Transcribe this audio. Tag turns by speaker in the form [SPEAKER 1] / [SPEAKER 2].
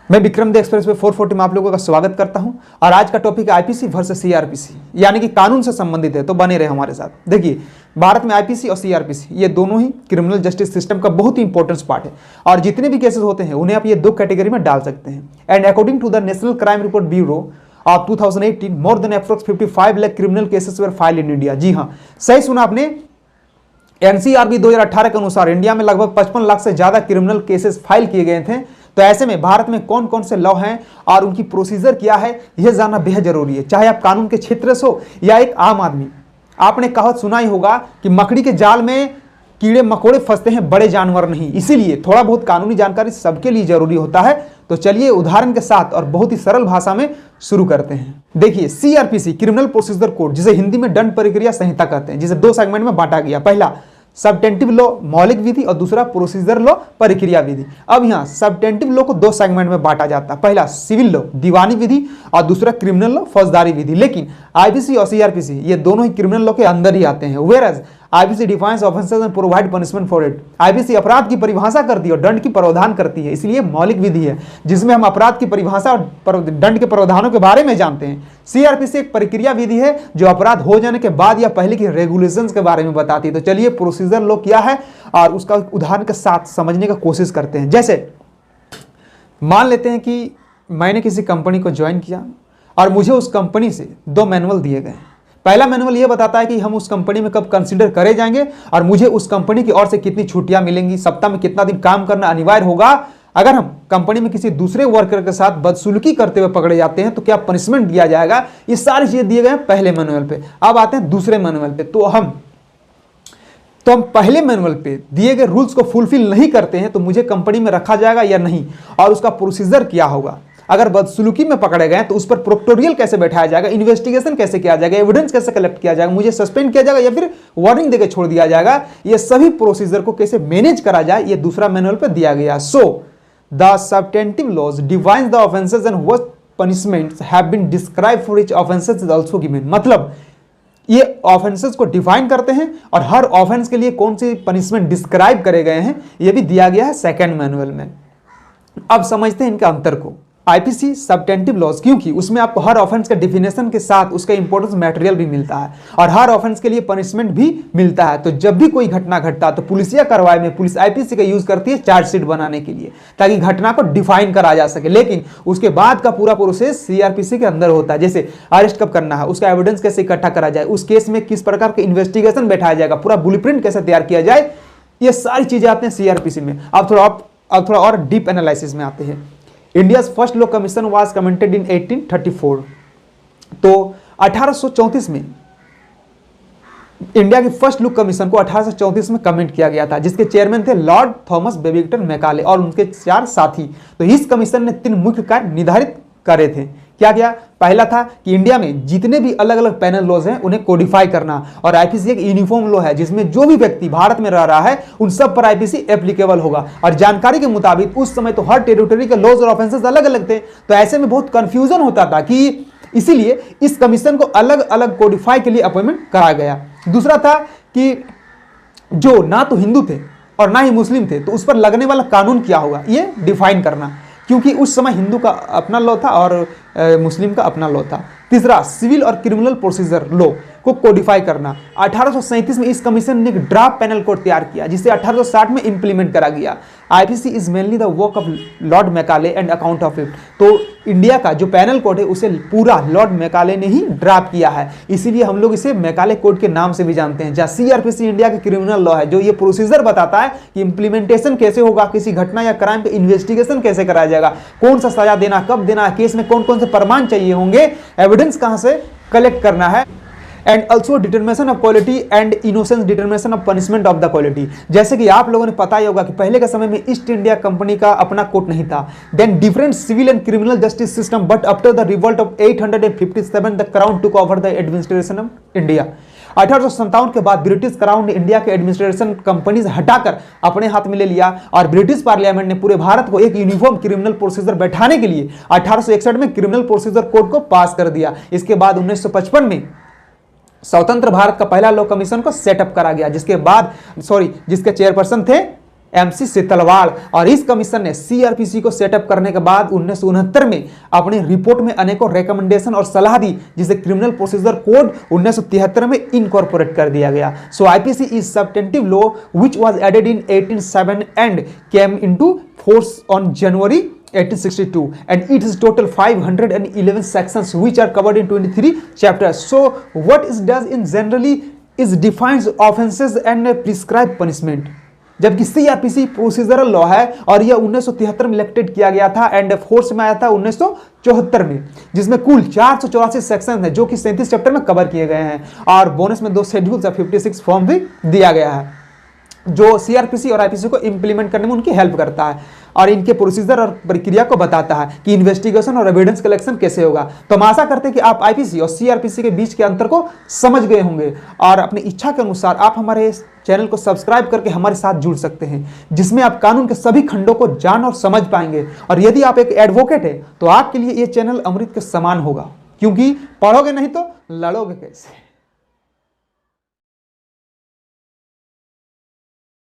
[SPEAKER 1] मैं विक्रम दे एक्सप्रेस पे 440 में आप लोगों का स्वागत करता हूं और आज का टॉपिक आईपीसी वर्सेस सीआरपीसी यानी कि कानून से संबंधित है, तो बने रहे हमारे साथ। देखिए, भारत में आईपीसी और सीआरपीसी ये दोनों ही क्रिमिनल जस्टिस सिस्टम का बहुत ही इंपॉर्टेंट पार्ट है और जितने भी केसेस होते हैं उन्हें आप ये दो कैटेगरी में डाल सकते हैं। And according to the National Crime Report Bureau of 2018 more than approx 55 lakh criminal cases were filed in India. जी हाँ, सही सुना आपने। एनसीआरबी 2018 के अनुसार इंडिया में लगभग 55 लाख से ज्यादा क्रिमिनल केसेस फाइल किए गए थे। तो ऐसे में भारत में कौन कौन से लॉ हैं और उनकी प्रोसीजर क्या है, यह जानना बेहद जरूरी है, चाहे आप कानून के क्षेत्र से हो या एक आम आदमी। आपने कहावत सुना ही होगा कि मकड़ी के जाल में कीड़े मकोड़े फंसते हैं, बड़े जानवर नहीं। इसीलिए थोड़ा बहुत कानूनी जानकारी सबके लिए जरूरी होता है। तो चलिए उदाहरण के साथ और बहुत ही सरल भाषा में शुरू करते हैं। देखिए, सीआरपीसी क्रिमिनल प्रोसीजर कोड, जिसे हिंदी में दंड प्रक्रिया संहिता कहते हैं, जिसे दो सेगमेंट में बांटा गया। पहला सबटेंटिव लॉ मौलिक विधि और दूसरा प्रोसीजर लॉ प्रक्रिया विधि। अब यहाँ सबटेंटिव लॉ को दो सेगमेंट में बांटा जाता है, पहला सिविल लॉ दीवानी विधि और दूसरा क्रिमिनल लॉ फौजदारी विधि। लेकिन आईपीसी और सीआरपीसी ये दोनों ही क्रिमिनल लॉ के अंदर ही आते हैं। Whereas IPC defines offences and provide punishment for it. IPC अपराध की परिभाषा करती है और दंड की प्रावधान करती है, इसलिए मौलिक विधि है जिसमें हम अपराध की परिभाषा और दंड के प्रावधानों के बारे में जानते हैं। सीआरपीसी एक प्रक्रिया विधि है जो अपराध हो जाने के बाद या पहले की रेगुलेशंस के बारे में बताती है। तो चलिए प्रोसीजर लॉ क्या है और उसका उदाहरण के साथ समझने का कोशिश करते हैं। जैसे मान लेते हैं कि मैंने किसी कंपनी को ज्वाइन किया और मुझे उस कंपनी से दो मैनुअल दिए गए। पहला मैनुअल यह बताता है कि हम उस कंपनी में कब कंसीडर करे जाएंगे और मुझे उस कंपनी की ओर से कितनी छुट्टियां मिलेंगी, सप्ताह में कितना दिन काम करना अनिवार्य होगा, अगर हम कंपनी में किसी दूसरे वर्कर के साथ बदसलूकी करते हुए पकड़े जाते हैं तो क्या पनिशमेंट दिया जाएगा। ये सारी चीजें दिए गए हैं पहले मैनुअल पे। अब आते हैं दूसरे मैनुअल पे। तो हम पहले मैनुअल पे दिए गए रूल्स को फुलफिल नहीं करते हैं तो मुझे कंपनी में रखा जाएगा या नहीं, और उसका प्रोसीजर क्या होगा। अगर बदसलूकी में पकड़े गए तो उस पर प्रोक्टोरियल कैसे बैठाया जाएगा, इन्वेस्टिगेशन कैसे किया जाएगा, एविडेंस कैसे कलेक्ट किया जाएगा, मुझे सस्पेंड किया जाएगा या फिर वार्निंग देकर छोड़ दिया जाएगा। ये सभी प्रोसीजर को कैसे मैनेज करा जाए, ये दूसरा मैनुअल पे दिया गया। So the substantive laws defines the offences and what punishments have been described for each offences is also given. मतलब ये ऑफेंसेस को डिफाइन करते हैं और हर ऑफेंस के लिए कौन सी पनिशमेंट डिस्क्राइब करे गए हैं ये भी दिया गया है सेकेंड मैनुअल में। अब समझते हैं इनका अंतर को। आईपीसी सबटेंटिव लॉज, क्योंकि उसमें आपको हर ऑफेंस के डिफिनेशन के साथ उसका इंपॉर्टेंस मटेरियल भी मिलता है और हर ऑफेंस के लिए पनिशमेंट भी मिलता है। तो जब भी कोई घटना घटता है तो पुलिसिया कार्रवाई में पुलिस आईपीसी का यूज करती है चार्जशीट बनाने के लिए, ताकि घटना को डिफाइन करा जा सके। लेकिन उसके बाद का पूरा प्रोसेस सीआरपीसी के अंदर होता है, जैसे अरेस्ट कब करना है, उसका एविडेंस कैसे इकट्ठा करा जाए, उस केस में किस प्रकार का इन्वेस्टिगेशन बैठाया जाएगा, पूरा ब्लूप्रिंट कैसे तैयार किया जाए, ये सारी चीजें आते हैं सीआरपीसी में। अब थोड़ा और डीप एनालिसिस में आते हैं। India's first law commission was commented इन 1834। तो 1834 में इंडिया की फर्स्ट लॉ कमीशन को 1834 में कमेंट किया गया था, जिसके चेयरमैन थे लॉर्ड थॉमस बेबिंगटन मैकाले और उनके 4 साथी। तो इस कमीशन ने 3 मुख्य कार्य निर्धारित करे थे। क्या क्या? पहला था कि इंडिया में जितने भी अलग अलग पैनल लॉज हैं उन्हें कोडिफाई करना, और आईपीसी एक यूनिफॉर्म लॉ है जिसमें जो भी व्यक्ति भारत में रह रहा है उन सब पर आईपीसी एप्लीकेबल होगा। और जानकारी के मुताबिक उस समय तो हर टेरिटरी के लॉज और ऑफेंसेस अलग अलग थे, तो ऐसे में बहुत कंफ्यूजन होता था कि इसीलिए इस कमीशन को अलग अलग कोडिफाई के लिए अपॉइंटमेंट करा गया। दूसरा था कि जो ना तो हिंदू थे और ना ही मुस्लिम थे तो उस पर लगने वाला कानून क्या होगा ये डिफाइन करना, क्योंकि उस समय हिंदू का अपना लॉ था और मुस्लिम का अपना लॉ था। तीसरा, सिविल और क्रिमिनल प्रोसीजर लॉ को कोडिफाई करना। 1837 में इस कमीशन ने एक ड्राफ्ट पैनल कोड तैयार किया जिसे 1860 में इंप्लीमेंट करा गया। IPC is mainly the work of Lord Macaulay and account of it. तो इंडिया का जो पैनल कोड है उसे पूरा लॉर्ड मैकाले ने ही ड्राफ्ट किया है, इसीलिए हम लोग इसे मैकाले कोड के नाम से भी जानते हैं। जहाँ सीआरपीसी इंडिया की क्रिमिनल लॉ है जो ये प्रोसीजर बताता है कि इंप्लीमेंटेशन कैसे होगा, किसी घटना या क्राइम पे इन्वेस्टिगेशन कैसे कराया जाएगा, कौन सा सजा देना, कब देना, केस में कौन कौन से प्रमाण चाहिए होंगे, एविडेंस कहां से कलेक्ट करना है, and also determination of quality and innocence determination of punishment of the quality. जैसे कि आप लोगों ने पता ही होगा कि पहले के समय में ईस्ट इंडिया कंपनी का अपना कोर्ट नहीं था। Then different civil and criminal justice system, but after the revolt of 857 the crown took over the administration of India. 1857 के बाद ब्रिटिश क्राउन ने इंडिया के एडमिनिस्ट्रेशन कंपनी से हटाकर अपने हाथ में ले लिया और ब्रिटिश पार्लियामेंट ने पूरे भारत को एक यूनिफॉर्म क्रिमिनल प्रोसीजर बैठाने के लिए 1861 में क्रिमिनल प्रोसीजर कोड को पास कर दिया। इसके बाद 1955 में स्वतंत्र भारत का पहला लॉ कमीशन को सेटअप करा गया, जिसके चेयरपर्सन थे MC सेतलवाड़। और इस कमीशन ने CRPC को सेटअप करने के बाद 1969 में अपनी रिपोर्ट में अनेकों रिकमेंडेशन और सलाह दी, जिसे क्रिमिनल प्रोसीजर कोड 1973 में इनकॉर्पोरेट कर दिया गया। So IPC is substantive law which was added in 1807 and came into force on January 1862 and it is total 511 sections which are covered in 23 chapters. So what it does in generally is defines offenses and prescribe punishment. जबकि CRPC procedural law है और यह 1973 में elected किया गया था and force में आया था 1974 में, जिसमें कुल 484 सेक्शन है जो कि 37 चैप्टर में कवर किए गए हैं और बोनस में 2 शेड्यूल्स और 56 फॉर्म भी दिया गया है जो CRPC और IPC को इंप्लीमेंट करने में उनकी हेल्प करता है और इनके प्रोसीजर और प्रक्रिया को बताता है कि इन्वेस्टिगेशन और एविडेंस कलेक्शन कैसे होगा। तो हम आशा करते हैं कि आप IPC और CRPC के बीच के अंतर को समझ गए होंगे और अपनी इच्छा के अनुसार आप हमारे चैनल को सब्सक्राइब करके हमारे साथ जुड़ सकते हैं, जिसमें आप कानून के सभी खंडों को जान और समझ पाएंगे। और यदि आप एक एडवोकेट है तो आपके लिए ये चैनल अमृत के समान होगा, क्योंकि पढ़ोगे नहीं तो लड़ोगे कैसे।